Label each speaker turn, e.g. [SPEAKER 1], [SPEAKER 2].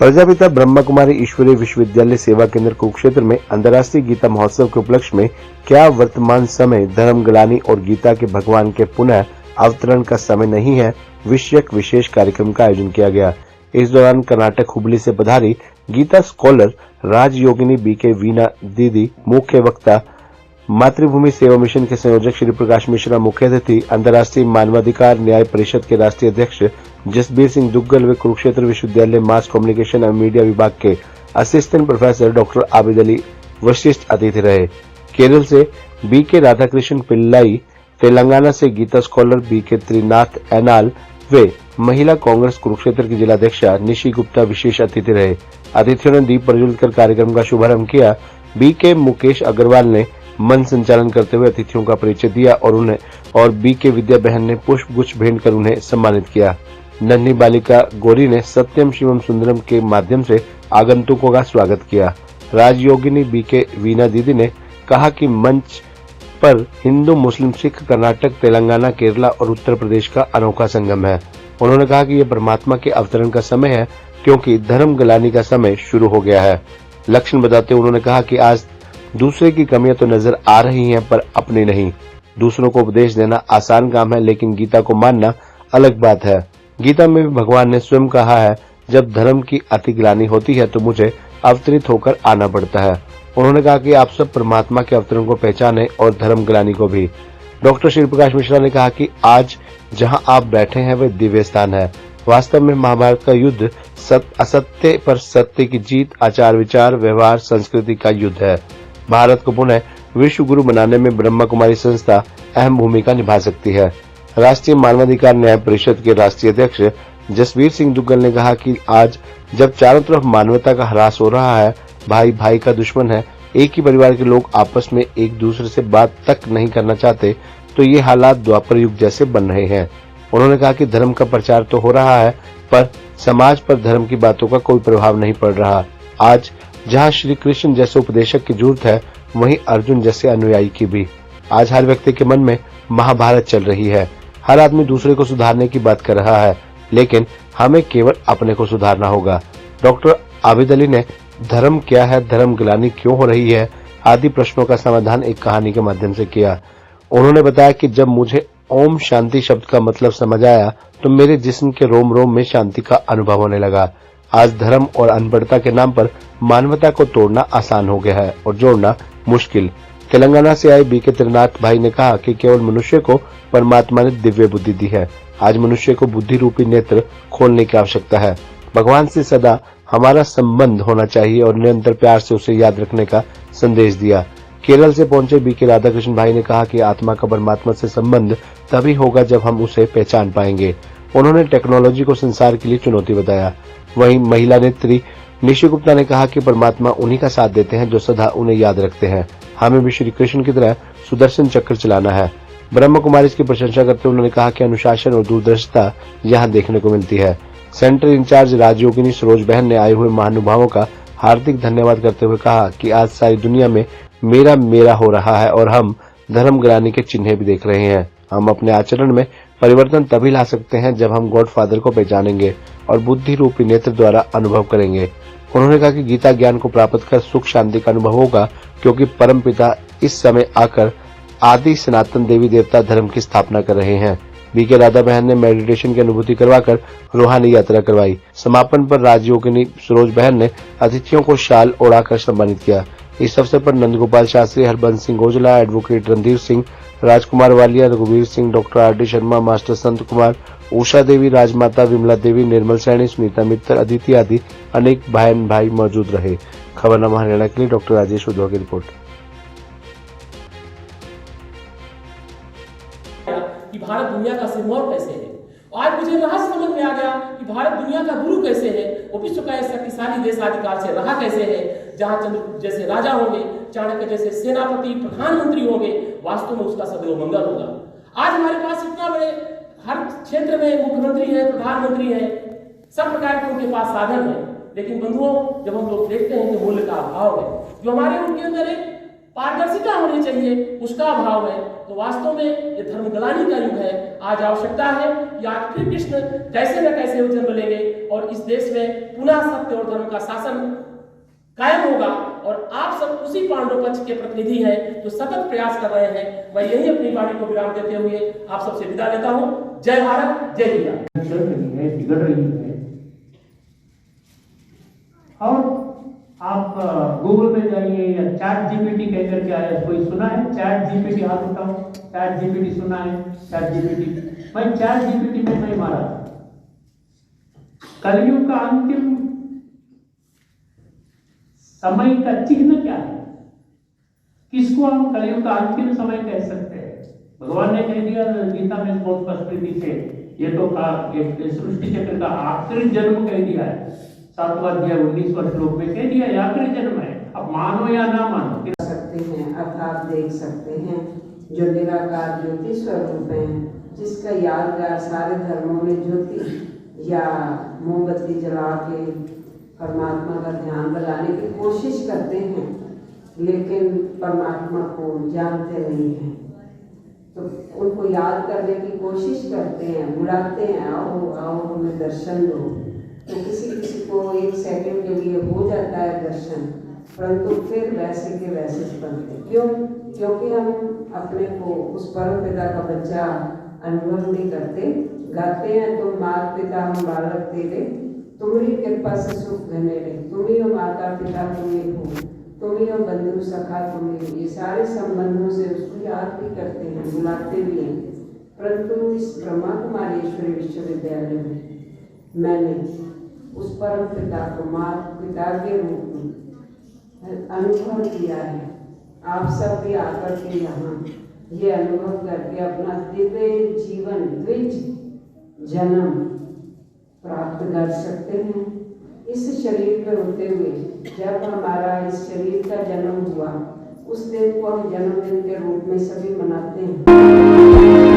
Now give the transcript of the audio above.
[SPEAKER 1] प्रजापिता ब्रह्मा कुमारी ईश्वरीय विश्वविद्यालय सेवा केंद्र कुरुक्षेत्र में अंतर्राष्ट्रीय गीता महोत्सव के उपलक्ष्य में क्या वर्तमान समय धर्म ग्लानि और गीता के भगवान के पुनः अवतरण का समय नहीं है विषयक विशेष कार्यक्रम का आयोजन किया गया। इस दौरान कर्नाटक हुबली से पधारी गीता स्कॉलर राजयोगिनी बीके वीना दीदी मुख्य वक्ता, मातृभूमि सेवा मिशन के संयोजक श्री प्रकाश मिश्रा मुख्य अतिथि, अंतर्राष्ट्रीय मानवाधिकार न्याय परिषद के राष्ट्रीय अध्यक्ष जसबीर सिंह दुग्गल व कुरुक्षेत्र विश्वविद्यालय मास कम्युनिकेशन एवं मीडिया विभाग के assistant professor doctor Abid Ali विशिष्ट अतिथि रहे। केरल से बीके राधाकृष्ण पिल्लाई, तेलंगाना से गीता स्कॉलर बीके त्रिनाथ एनाल व महिला कांग्रेस कुरुक्षेत्र की जिलाध्यक्षा निशी गुप्ता विशेष अतिथि रहे। अतिथियों ने दीप प्रज्वलित कर कार्यक्रम का शुभारंभ किया। बीके मुकेश अग्रवाल ने मन संचालन करते हुए अतिथियों का परिचय दिया और बीके विद्या बहन ने पुष्प गुच्छ भेंट कर उन्हें सम्मानित किया। नन्ही बालिका गौरी ने सत्यम शिवम सुंदरम के माध्यम से आगंतुकों का स्वागत किया। राजयोगिनी बीके वीना दीदी ने कहा कि मंच पर हिंदू, मुस्लिम, सिख, कर्नाटक, तेलंगाना, केरला और उत्तर प्रदेश का अनोखा संगम है। उन्होंने कहा कि यह परमात्मा के अवतरण का समय है क्योंकि धर्म ग्लानि का समय शुरू हो गया है। लक्षण बताते उन्होंने कहा कि आज दूसरे की कमियां तो नजर आ रही हैं पर अपनी नहीं। दूसरों को उपदेश देना आसान काम है लेकिन गीता को मानना अलग बात है। गीता में भी भगवान ने स्वयं कहा है, जब धर्म की अति ग्लानि होती है तो मुझे अवतरित होकर आना पड़ता है। उन्होंने कहा कि आप सब परमात्मा के अवतरण को पहचाने और धर्म ग्लानि को भी। डॉक्टर श्री प्रकाश मिश्रा ने कहा कि आज जहां आप बैठे हैं वह दिव्य स्थान है। वास्तव में महाभारत का युद्ध असत्य पर सत्य की जीत, आचार विचार, व्यवहार, संस्कृति का युद्ध है। भारत को पुनः विश्व गुरु बनाने में ब्रह्मा कुमारी संस्था अहम भूमिका निभा सकती है। राष्ट्रीय मानवाधिकार न्याय परिषद के राष्ट्रीय अध्यक्ष जसबीर सिंह दुग्गल ने कहा कि आज जब चारों तरफ मानवता का ह्रास हो रहा है, भाई भाई का दुश्मन है, एक ही परिवार के लोग आपस में एक दूसरे से बात तक नहीं करना चाहते, तो ये हालात द्वापर युग जैसे बन रहे हैं। उन्होंने कहा कि धर्म का प्रचार तो हो रहा है पर समाज पर धर्म की बातों का कोई प्रभाव नहीं पड़ रहा। आज जहां श्री कृष्ण जैसे उपदेशक की जरूरत है, वहीं अर्जुन जैसे अनुयायी की भी। आज हर व्यक्ति के मन में महाभारत चल रही है। हर आदमी दूसरे को सुधारने की बात कर रहा है, लेकिन हमें केवल अपने को सुधारना होगा। डॉक्टर आबिद अली ने धर्म क्या है, धर्म ग्लानि क्यों हो रही है आदि प्रश्नों का समाधान एक कहानी के माध्यम से किया। उन्होंने बताया कि जब मुझे ओम शांति शब्द का मतलब समझ आया तो मेरे जिस्म के रोम रोम में शांति का अनुभव होने लगा। आज धर्म और अनपढ़ता के नाम पर मानवता को तोड़ना आसान हो गया है और जोड़ना मुश्किल। तेलंगाना से आए बीके त्रिनाथ भाई ने कहा कि केवल मनुष्य को परमात्मा ने दिव्य बुद्धि दी है। आज मनुष्य को बुद्धि रूपी नेत्र खोलने की आवश्यकता है। भगवान से सदा हमारा संबंध होना चाहिए और निरंतर प्यार से उसे याद रखने का संदेश दिया। केरल से पहुंचे बीके राधाकृष्ण भाई ने कहा कि आत्मा का परमात्मा से संबंध तभी होगा जब हम उसे पहचान पाएंगे। उन्होंने टेक्नोलॉजी को संसार के लिए चुनौती बताया। वहीं महिला नेत्री निशी गुप्ता ने कहा कि परमात्मा उन्हीं का साथ देते हैं जो सदा उन्हें याद रखते हैं। हमें भी श्री कृष्ण की तरह सुदर्शन चक्र चलाना है। ब्रह्म कुमारी की प्रशंसा करते हुए उन्होंने कहा कि अनुशासन और दूरदर्शिता यहाँ देखने को मिलती है। सेंटर इंचार्ज राजयोगिनी सरोज बहन ने आए हुए महानुभावों का हार्दिक धन्यवाद करते हुए कहा कि आज सारी दुनिया में मेरा मेरा हो रहा है और हम धर्म ग्लानि के चिन्ह भी देख रहे हैं। हम अपने आचरण में परिवर्तन तभी ला सकते हैं जब हम गॉड फादर को पहचानेंगे और बुद्धि रूपी नेत्र द्वारा अनुभव करेंगे। उन्होंने कहा कि गीता ज्ञान को प्राप्त कर सुख शांति का अनुभव होगा क्योंकि परम पिता इस समय आकर आदि सनातन देवी देवता धर्म की स्थापना कर रहे हैं। बीके राधा बहन ने मेडिटेशन की अनुभूति करवाकर रूहानी यात्रा करवाई। समापन पर राजयोगिनी सरोज बहन ने अतिथियों को शाल ओढ़ाकर सम्मानित किया। इस अवसर पर नंदगोपाल शास्त्री, हरबंस सिंह ओझला, एडवोकेट रणधीर सिंह, राजकुमार वालिया, रघुवीर Singh, doctor R D Sharma, master Sant Kumar, Usha देवी, राजमाता विमला देवी, निर्मल सैनी, सुनीता मित्तर, अदिति आदि अनेक बहन भाई मौजूद रहे। खबरनामा हरियाणा के लिए डॉक्टर राजेश उद्धव की रिपोर्ट।
[SPEAKER 2] कि भारत दुनिया का सिरमौर कैसे है। आज मुझे रहस्य समझ में आ गया कि भारत दुनिया का गुरु कैसे है, वो विश्व का शक्तिशाली देशाधिकार से रहा कैसे है, जहां चंद्रगुप्त जैसे राजा होंगे, चाणक्य जैसे सेनापति, प्रधानमंत्री होंगे, वास्तव में उसका सदैव मंगल होगा। आज हमारे पास इतना बड़े हर क्षेत्र में मुख्यमंत्री है, प्रधानमंत्री है, सब प्रकार के उनके पास साधन है, लेकिन बंधुओं जब हम लोग देखते हैं कि मूल्य का अभाव है, जो हमारे उनके अंदर एक पारदर्शिता होनी चाहिए, उसका अभाव है। तो वास्तव में ये धर्मग्लानि का युग है। आज आवश्यकता है कि आज फिर कृष्ण कैसे न कैसे जन्म लेंगे और इस देश में पुनः सत्य और धर्म का शासन कायम होगा। और आप सब उसी पांडव पक्ष के प्रतिनिधि हैं जो सतत प्रयास कर रहे हैं। मैं यही अपनी वाणी को विराम देते हुए आप सबसे विदा लेता हूं। जय भारत, जय हिंद।
[SPEAKER 3] चल रही है, बिगड़ रही है। और आप गूगल में जाइए या चैट जीपीटी कह करके आया, कोई सुना है चैट जीपीटी? हाथ उठाओ, चैट जीपीटी सुना है? चैट जीपीटी, मैं चैट जीपीटी में नहीं मारा। कलयुग का अंतिम समय का चिन्ह क्या है? किसको हम कलयुग का अंतिम समय कह सकते हैं? भगवान ने कह दिया गीता में बहुत स्पष्ट से, ये तो सृष्टि चक्र का आखिरी जन्म कह दिया है। 7वां अध्याय 19वां श्लोक में कह दिया है आखिरी जन्म है। अब मानो या ना मानो
[SPEAKER 4] सकते हैं अर्थात देख सकते हैं जो निराकार ज्योति स्वरूप है, जिसका यादगार सारे धर्मों में ज्योति या मोमबत्ती जला के परमात्मा का ध्यान लगाने की कोशिश करते हैं, लेकिन परमात्मा को जानते नहीं हैं। तो उनको याद करने की कोशिश करते हैं, बुलाते हैं, आओ आओ हमें दर्शन दो। तो किसी किसी को 1 सेकंड के लिए हो जाता है दर्शन, परंतु फिर वैसे के वैसे बनते। क्यों? क्योंकि हम अपने को उस परम पिता का बच्चा अनुभव नहीं करते। गाते हैं तो माता पिता हम बालक तेरे, तुम्हारी कृपा से सुख घनेरे, तुम ही हो माता पिता, तुम ही हो, तुम ही हो बंधु सखा, तुम ही हो। ये सारे संबंधों से उसको याद भी करते हैं, बुलाते भी हैं। परंतु इस ब्रह्मा कुमारेश्वरी विश्वविद्यालय में मैंने उस परम पिता को माता पिता के रूप में अनुभव किया है। आप सब भी आकर के यहाँ ये अनुभव करके अपना दिव्य जीवन, द्विज जन्म प्राप्त कर सकते हैं। इस शरीर पर होते हुए जब हमारा इस शरीर का जन्म हुआ, उस दिन को हम जन्मदिन के रूप में सभी मनाते हैं।